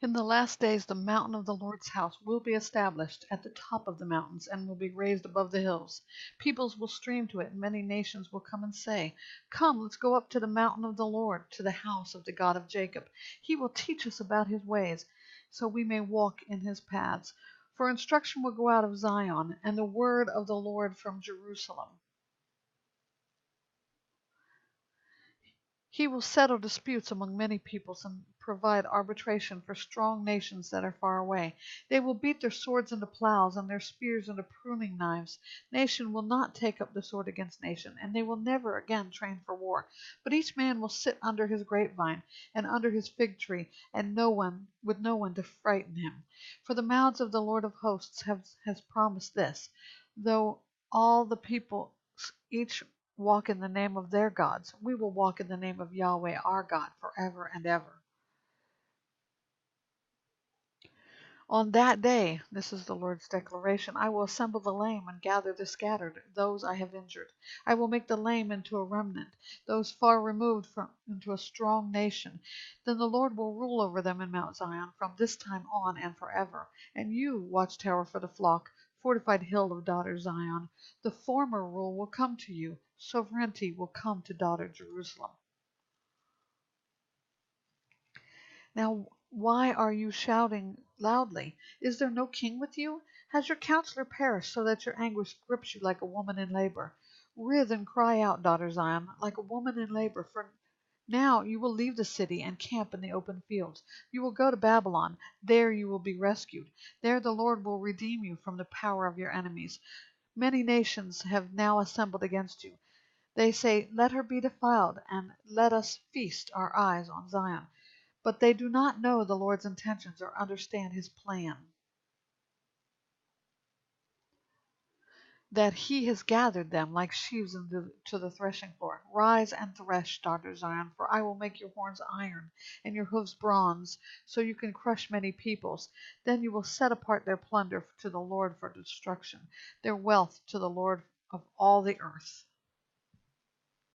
In the last days the mountain of the Lord's house will be established at the top of the mountains and will be raised above the hills. Peoples will stream to it, and many nations will come and say, "Come, let's go up to the mountain of the Lord, to the house of the God of Jacob. He will teach us about his ways, so we may walk in his paths." For instruction will go out of Zion, and the word of the Lord from Jerusalem. He will settle disputes among many peoples and provide arbitration for strong nations that are far away. They will beat their swords into plows and their spears into pruning knives. Nation will not take up the sword against nation, and they will never again train for war. But each man will sit under his grapevine and under his fig tree, and with no one to frighten him. For the mouths of the Lord of hosts has promised this, though all the people each walk in the name of their gods, we will walk in the name of Yahweh our God forever and ever. On that day, this is the Lord's declaration, I will assemble the lame and gather the scattered, those I have injured. I will make the lame into a remnant, those far removed into a strong nation. Then the Lord will rule over them in Mount Zion from this time on and forever. And you, watchtower for the flock, fortified hill of daughter Zion, the former rule will come to you, sovereignty will come to daughter Jerusalem. Now, why are you shouting loudly? Is there no king with you? Has your counselor perished, so that your anguish grips you like a woman in labor? Writhe and cry out, daughter Zion, like a woman in labor, for now you will leave the city and camp in the open fields. You will go to Babylon. There you will be rescued. There the Lord will redeem you from the power of your enemies. Many nations have now assembled against you. They say, "Let her be defiled, and let us feast our eyes on Zion." But they do not know the Lord's intentions or understand his plan, that he has gathered them like sheaves to the threshing floor. Rise and thresh, daughter Zion, for I will make your horns iron and your hoofs bronze, so you can crush many peoples. Then you will set apart their plunder to the Lord for destruction, their wealth to the Lord of all the earth.